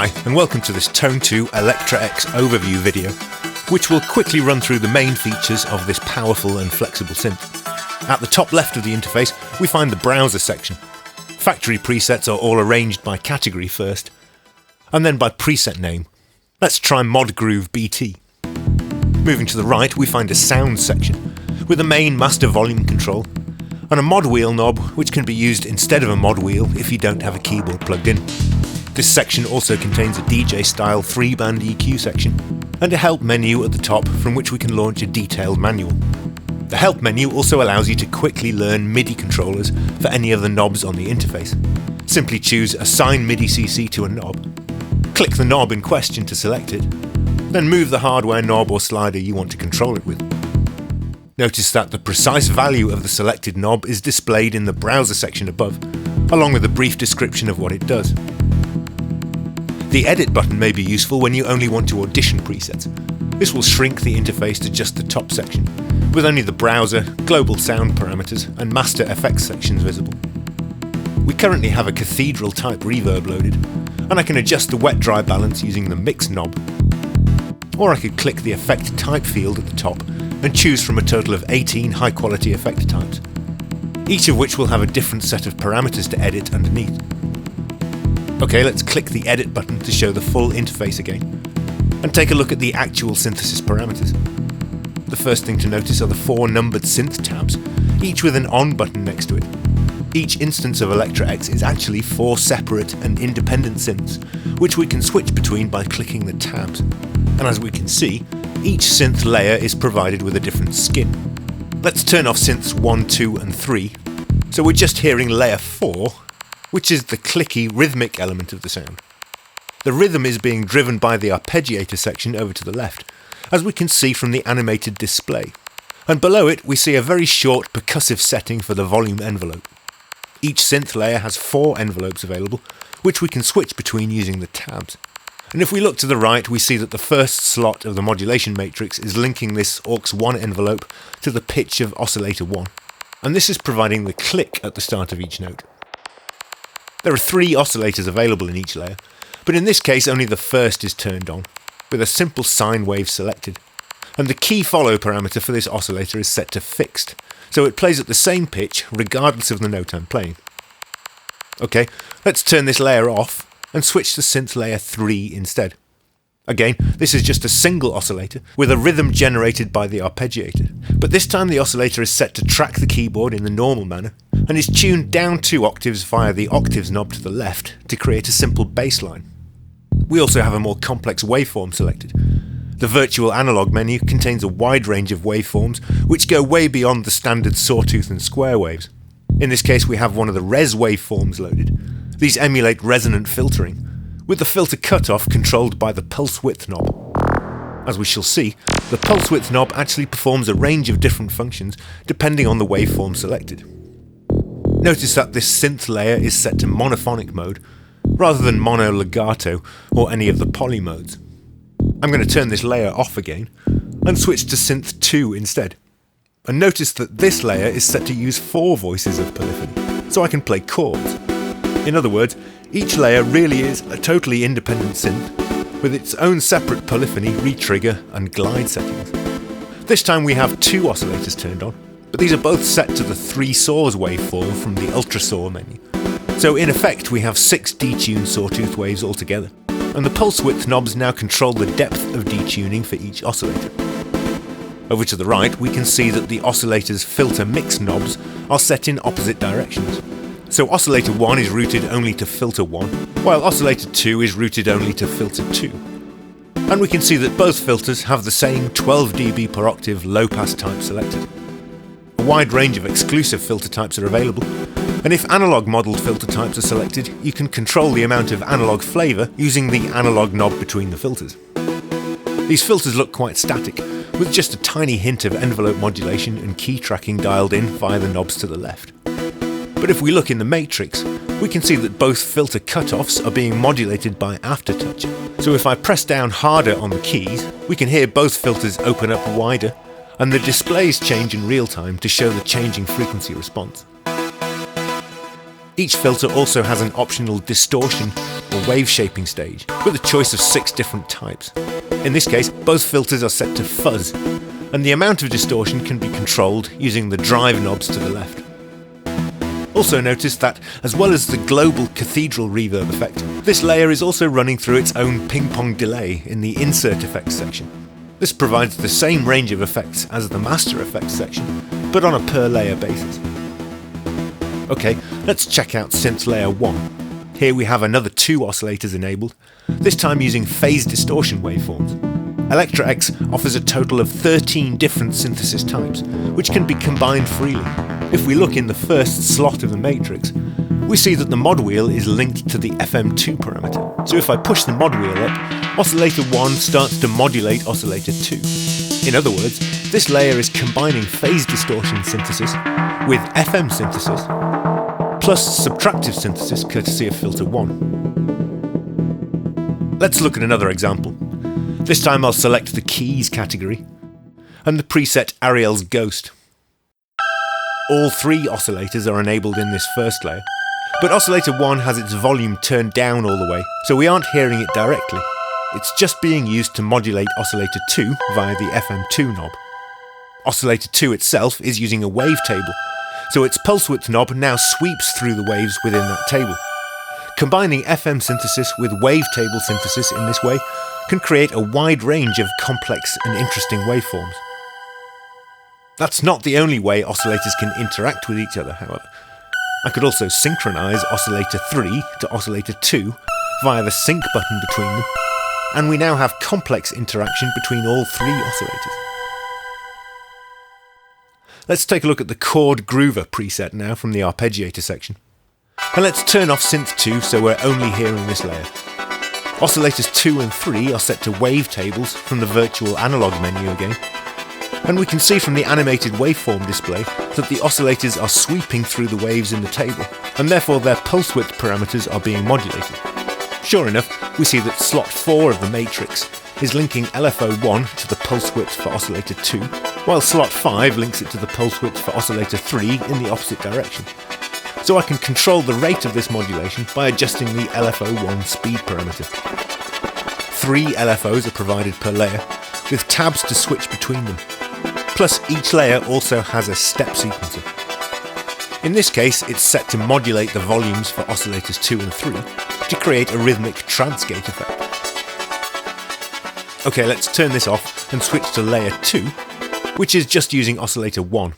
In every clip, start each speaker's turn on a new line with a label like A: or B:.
A: Hi, and welcome to this Tone2 ElectraX overview video, which will quickly run through the main features of this powerful and flexible synth. At the top left of the interface, we find the browser section. Factory presets are all arranged by category first, and then by preset name. Let's try Mod Groove BT. Moving to the right, we find a sound section, with a main master volume control, and a mod wheel knob, which can be used instead of a mod wheel if you don't have a keyboard plugged in. This section also contains a DJ-style 3-band EQ section, and a help menu at the top from which we can launch a detailed manual. The help menu also allows you to quickly learn MIDI controllers for any of the knobs on the interface. Simply choose Assign MIDI CC to a knob, click the knob in question to select it, then move the hardware knob or slider you want to control it with. Notice that the precise value of the selected knob is displayed in the browser section above, along with a brief description of what it does. The edit button may be useful when you only want to audition presets. This will shrink the interface to just the top section, with only the browser, global sound parameters, and master effects sections visible. We currently have a cathedral type reverb loaded, and I can adjust the wet-dry balance using the mix knob. Or I could click the effect type field at the top and choose from a total of 18 high-quality effect types, each of which will have a different set of parameters to edit underneath. Okay, let's click the edit button to show the full interface again, and take a look at the actual synthesis parameters. The first thing to notice are the 4 numbered synth tabs, each with an on button next to it. Each instance of ElectraX is actually 4 separate and independent synths, which we can switch between by clicking the tabs. And as we can see, each synth layer is provided with a different skin. Let's turn off synths 1, 2 and 3, so we're just hearing layer 4, which is the clicky rhythmic element of the sound. The rhythm is being driven by the arpeggiator section over to the left, as we can see from the animated display, and below it we see a very short percussive setting for the volume envelope. Each synth layer has 4 envelopes available, which we can switch between using the tabs. And if we look to the right, we see that the first slot of the modulation matrix is linking this aux1 envelope to the pitch of oscillator 1, and this is providing the click at the start of each note. There are 3 oscillators available in each layer, but in this case only the first is turned on, with a simple sine wave selected, and the key follow parameter for this oscillator is set to fixed, so it plays at the same pitch regardless of the note I'm playing. Okay, let's turn this layer off and switch to synth layer 3 instead. Again, this is just a single oscillator with a rhythm generated by the arpeggiator, but this time the oscillator is set to track the keyboard in the normal manner and is tuned down 2 octaves via the octaves knob to the left to create a simple bass line. We also have a more complex waveform selected. The virtual analog menu contains a wide range of waveforms which go way beyond the standard sawtooth and square waves. In this case we have one of the res waveforms loaded. These emulate resonant filtering, with the filter cutoff controlled by the pulse width knob. As we shall see, the pulse width knob actually performs a range of different functions depending on the waveform selected. Notice that this synth layer is set to monophonic mode, rather than mono legato or any of the poly modes. I'm going to turn this layer off again, and switch to synth 2 instead. And notice that this layer is set to use 4 voices of polyphony, so I can play chords. In other words, each layer really is a totally independent synth, with its own separate polyphony, retrigger and glide settings. This time we have 2 oscillators turned on, but these are both set to the 3 saws waveform from the ultra saw menu. So in effect we have 6 detuned sawtooth waves altogether, and the pulse width knobs now control the depth of detuning for each oscillator. Over to the right we can see that the oscillator's filter mix knobs are set in opposite directions. So oscillator 1 is routed only to filter 1, while oscillator 2 is routed only to filter 2. And we can see that both filters have the same 12 dB per octave low-pass type selected. A wide range of exclusive filter types are available, and if analog modelled filter types are selected, you can control the amount of analog flavour using the analog knob between the filters. These filters look quite static, with just a tiny hint of envelope modulation and key tracking dialed in via the knobs to the left. But if we look in the matrix, we can see that both filter cutoffs are being modulated by aftertouch. So if I press down harder on the keys, we can hear both filters open up wider, and the displays change in real time to show the changing frequency response. Each filter also has an optional distortion or wave shaping stage, with a choice of 6 different types. In this case, both filters are set to fuzz, and the amount of distortion can be controlled using the drive knobs to the left. Also notice that, as well as the global cathedral reverb effect, this layer is also running through its own ping-pong delay in the insert effects section. This provides the same range of effects as the master effects section, but on a per layer basis. Okay, let's check out Synth Layer 1. Here we have another 2 oscillators enabled, this time using phase distortion waveforms. ElectraX offers a total of 13 different synthesis types, which can be combined freely. If we look in the first slot of the matrix, we see that the mod wheel is linked to the FM2 parameter. So if I push the mod wheel up, oscillator 1 starts to modulate oscillator 2. In other words, this layer is combining phase distortion synthesis with FM synthesis, plus subtractive synthesis courtesy of filter 1. Let's look at another example. This time I'll select the keys category and the preset Ariel's Ghost. All 3 oscillators are enabled in this first layer, but oscillator 1 has its volume turned down all the way, so we aren't hearing it directly. It's just being used to modulate oscillator 2 via the FM2 knob. Oscillator 2 itself is using a wavetable, so its pulse width knob now sweeps through the waves within that table. Combining FM synthesis with wavetable synthesis in this way can create a wide range of complex and interesting waveforms. That's not the only way oscillators can interact with each other, however. I could also synchronize oscillator 3 to oscillator 2 via the sync button between them, and we now have complex interaction between all 3 oscillators. Let's take a look at the chord groover preset now from the arpeggiator section. And let's turn off Synth 2 so we're only hearing this layer. Oscillators 2 and 3 are set to wavetables from the virtual analog menu again, and we can see from the animated waveform display that the oscillators are sweeping through the waves in the table, and therefore their pulse width parameters are being modulated. Sure enough, we see that slot 4 of the matrix is linking LFO1 to the pulse width for oscillator 2, while slot 5 links it to the pulse width for oscillator 3 in the opposite direction. So I can control the rate of this modulation by adjusting the LFO1 speed parameter. 3 LFOs are provided per layer, with tabs to switch between them. Plus, each layer also has a step sequencer. In this case, it's set to modulate the volumes for oscillators 2 and 3 to create a rhythmic transgate effect. Okay, let's turn this off and switch to layer 2, which is just using oscillator 1.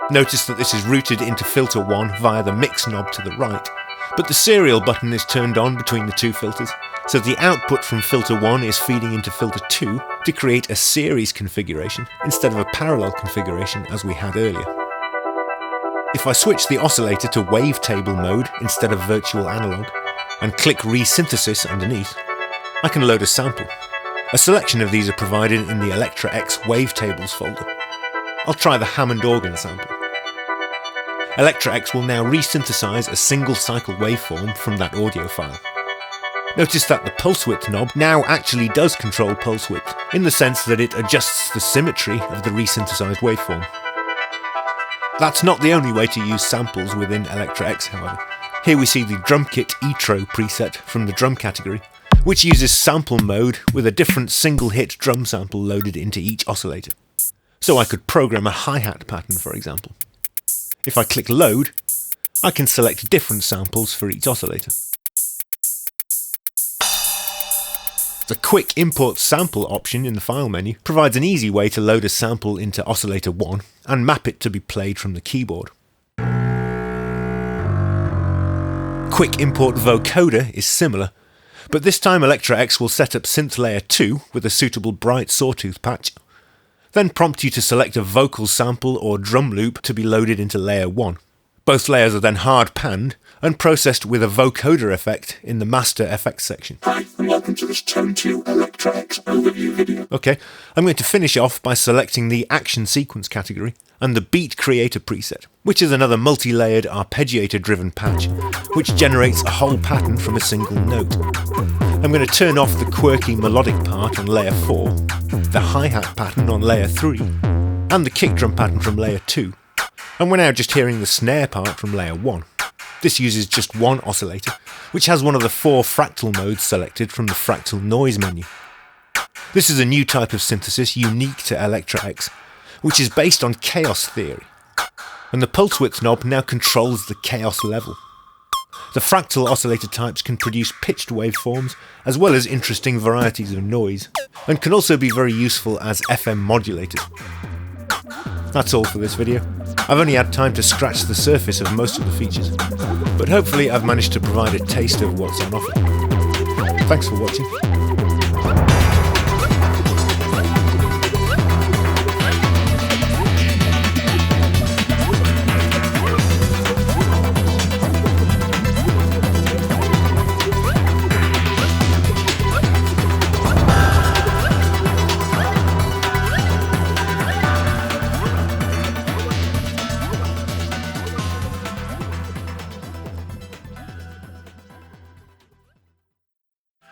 A: Notice that this is routed into filter 1 via the mix knob to the right, but the serial button is turned on between the 2 filters, so the output from filter 1 is feeding into filter 2 to create a series configuration instead of a parallel configuration as we had earlier. If I switch the oscillator to wavetable mode instead of virtual analog, and click resynthesis underneath, I can load a sample. A selection of these are provided in the ElectraX wavetables folder. I'll try the Hammond organ sample. ElectraX will now resynthesize a single cycle waveform from that audio file. Notice that the pulse width knob now actually does control pulse width, in the sense that it adjusts the symmetry of the resynthesized waveform. That's not the only way to use samples within ElectraX, however. Here we see the drum kit Etro preset from the drum category, which uses sample mode with a different single hit drum sample loaded into each oscillator. So I could program a hi-hat pattern, for example. If I click load, I can select different samples for each oscillator. The quick import sample option in the file menu provides an easy way to load a sample into oscillator 1 and map it to be played from the keyboard. Quick import vocoder is similar, but this time ElectraX will set up Synth Layer 2 with a suitable bright sawtooth patch, then prompt you to select a vocal sample or drum loop to be loaded into Layer 1. Both layers are then hard panned and processed with a vocoder effect in the master effects section.
B: Hi, and welcome to this Tone2 ElectraX overview video.
A: Okay, I'm going to finish off by selecting the action sequence category and the beat creator preset, which is another multi-layered arpeggiator driven patch, which generates a whole pattern from a single note. I'm going to turn off the quirky melodic part on layer 4, the hi-hat pattern on layer 3, and the kick drum pattern from layer 2, and we're now just hearing the snare part from layer 1. This uses just one oscillator, which has one of the 4 fractal modes selected from the fractal noise menu. This is a new type of synthesis unique to ElectraX, which is based on chaos theory, and the pulse width knob now controls the chaos level. The fractal oscillator types can produce pitched waveforms as well as interesting varieties of noise, and can also be very useful as FM modulators. That's all for this video. I've only had time to scratch the surface of most of the features, but hopefully I've managed to provide a taste of what's on offer. Thanks for watching.